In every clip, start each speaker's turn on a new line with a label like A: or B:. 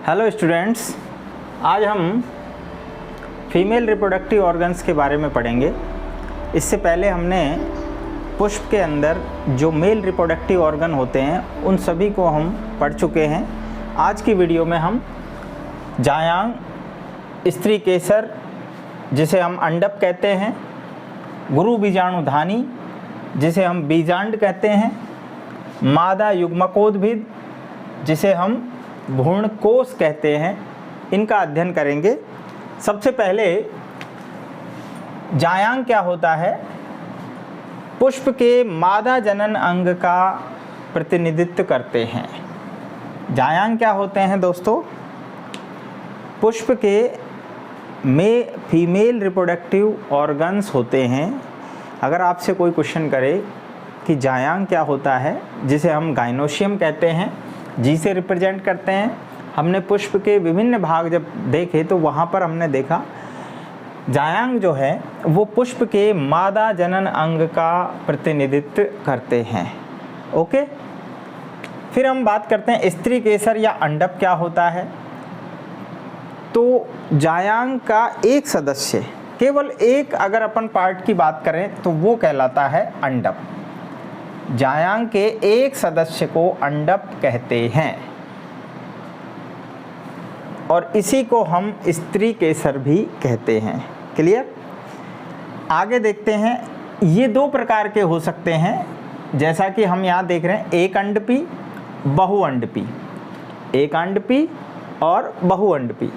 A: Hello students, आज हम female reproductive organs के बारे में पढ़ेंगे। इससे पहले हमने पुष्प के अंदर जो मेल रिप्रोडक्टिव ऑर्गन होते हैं उन सभी को हम पढ़ चुके हैं। आज की वीडियो में हम जायांग, स्त्री केसर जिसे हम अंडप कहते हैं, गुरु बीजाणुधानी जिसे हम बीजांड कहते हैं, मादा युग्मकोद्भिद जिसे हम भ्रूणकोश कहते हैं, इनका अध्ययन करेंगे। सबसे पहले जायांग क्या होता है? पुष्प के मादा जनन अंग का प्रतिनिधित्व करते हैं। जायांग क्या होते हैं दोस्तों? पुष्प के फीमेल रिप्रोडक्टिव ऑर्गन्स होते हैं। अगर आपसे कोई क्वेश्चन करे कि जायांग क्या होता है, जिसे हम गाइनोशियम कहते हैं, जी से रिप्रेजेंट करते हैं। हमने पुष्प के विभिन्न भाग जब देखे तो वहाँ पर हमने देखा जायांग जो है वो पुष्प के मादा जनन अंग का प्रतिनिधित्व करते हैं। ओके, फिर हम बात करते हैं स्त्री केसर या अंडप क्या होता है। तो जायांग का एक सदस्य, केवल एक अगर अपन पार्ट की बात करें तो वो कहलाता है अंडप। जायांग के एक सदस्य को अंडप कहते हैं और इसी को हम स्त्री केसर भी कहते हैं। क्लियर? आगे देखते हैं, ये दो प्रकार के हो सकते हैं, जैसा कि हम यहाँ देख रहे हैं, एक अंडपी, बहुअंडपी। एक अंडपी और बहुअंडपी।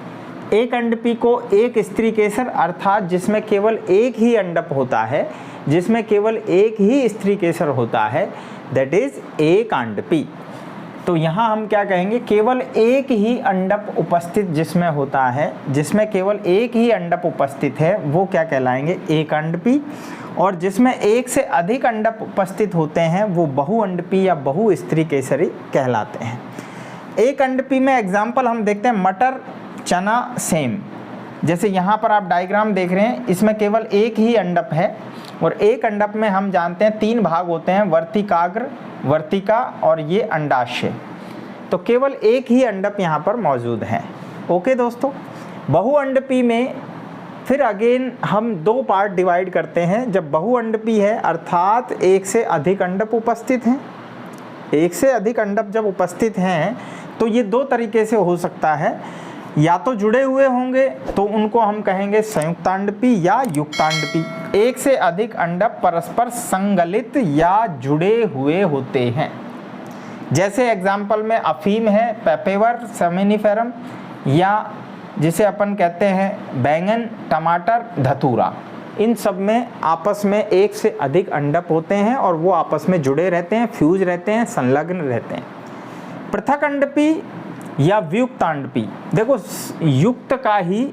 A: एक अंडपी को एक स्त्री केसर अर्थात जिसमें केवल एक ही अंडप होता है, जिसमें केवल एक ही स्त्री केसर होता है, दैट इज एक अंडपी। तो यहाँ हम क्या कहेंगे? केवल एक ही अंडप उपस्थित जिसमें होता है, जिसमें केवल एक ही अंडप उपस्थित है, वो क्या कहलाएंगे? एक अंडपी। और जिसमें एक से अधिक अंडप उपस्थित होते हैं वो बहुअंडपी या बहु स्त्री केसरी कहलाते हैं। एक अंडपी में एग्जाम्पल हम देखते हैं, मटर, चना, सेम। जैसे यहाँ पर आप डायग्राम देख रहे हैं, इसमें केवल एक ही अंडप है और एक अंडप में हम जानते हैं तीन भाग होते हैं, वर्तिकाग्र, वर्तिका और ये अंडाशय। तो केवल एक ही अंडप यहाँ पर मौजूद है। ओके दोस्तों, बहुअंडपी में फिर अगेन हम दो पार्ट डिवाइड करते हैं। जब बहुअंडपी है अर्थात एक से अधिक अंडप उपस्थित हैं, एक से अधिक अंडप जब उपस्थित हैं तो ये दो तरीके से हो सकता है। या तो जुड़े हुए होंगे तो उनको हम कहेंगे संयुक्तांडपी या युक्तांडपी। एक से अधिक अंडप परस्पर संगलित या जुड़े हुए होते हैं। जैसे एग्जाम्पल में अफीम है, पेपेवर सेमिनिफेरम, या जिसे अपन कहते हैं बैंगन, टमाटर, धतूरा। इन सब में आपस में एक से अधिक अंडप होते हैं और वो आपस में जुड़े रहते हैं, फ्यूज रहते हैं, संलग्न रहते हैं। पृथक अंडपी या वियुक्तांडपी, देखो युक्त का ही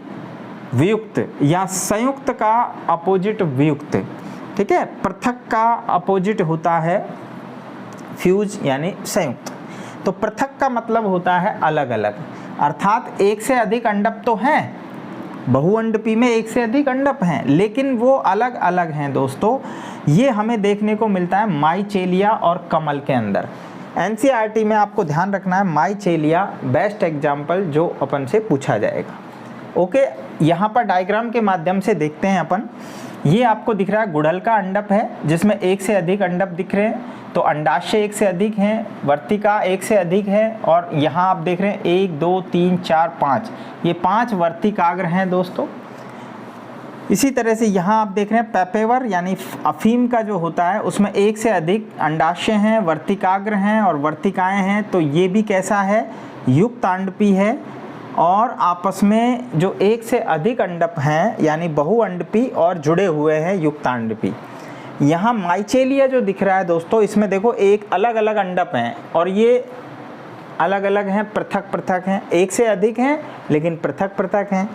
A: वियुक्त या संयुक्त का अपोजिट वियुक्त, ठीक है। पृथक का अपोजिट होता है फ्यूज यानी संयुक्त। तो पृथक का मतलब होता है अलग अलग, अर्थात एक से अधिक अंडप तो हैं, बहुअंडपी में एक से अधिक अंडप हैं, लेकिन वो अलग अलग हैं दोस्तों। ये हमें देखने को मिलता है माइचेलिया और कमल के अंदर। एनसीईआरटी में आपको ध्यान रखना है, माइचेलिया बेस्ट एग्जाम्पल जो अपन से पूछा जाएगा। ओके, यहाँ पर डायग्राम के माध्यम से देखते हैं अपन। ये आपको दिख रहा है गुड़हल का अंडप है जिसमें एक से अधिक अंडप दिख रहे हैं। तो अंडाशय एक से अधिक हैं, वर्तिका एक से अधिक है, और यहाँ आप देख रहे हैं 1 2 3 4 5, ये 5 वर्तिकाग्र हैं दोस्तों। इसी तरह से यहाँ आप देख रहे हैं पेपेवर यानी अफीम का जो होता है उसमें एक से अधिक अंडाशय हैं, वर्तिकाग्र हैं और वर्तिकाएं हैं। तो ये भी कैसा है? युक्तांडपी है। और आपस में जो एक से अधिक अंडप हैं यानी बहुअंडपी और जुड़े हुए हैं, युक्तांडपी। यहाँ माइचेलिया जो दिख रहा है दोस्तों, इसमें देखो एक अलग अलग अंडप हैं और ये अलग अलग हैं, पृथक पृथक हैं, एक से अधिक हैं लेकिन पृथक पृथक हैं।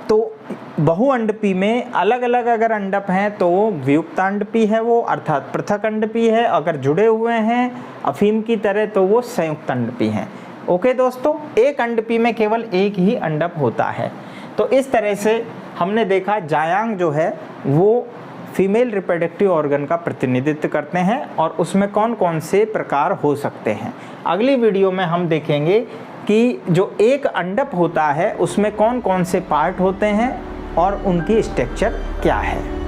A: तो बहुअंडपी में अलग अलग अगर अंडप हैं तो वियुक्तांडपी है वो, अर्थात पृथक अंडपी है। अगर जुड़े हुए हैं अफीम की तरह तो वो संयुक्त अंडपी हैं। ओके दोस्तों, एक अंडपी में केवल एक ही अंडप होता है। तो इस तरह से हमने देखा जायांग जो है वो फीमेल रिप्रोडक्टिव ऑर्गन का प्रतिनिधित्व करते हैं और उसमें कौन कौन से प्रकार हो सकते हैं। अगली वीडियो में हम देखेंगे कि जो एक अंडप होता है उसमें कौन कौन से पार्ट होते हैं और उनकी स्ट्रक्चर क्या है।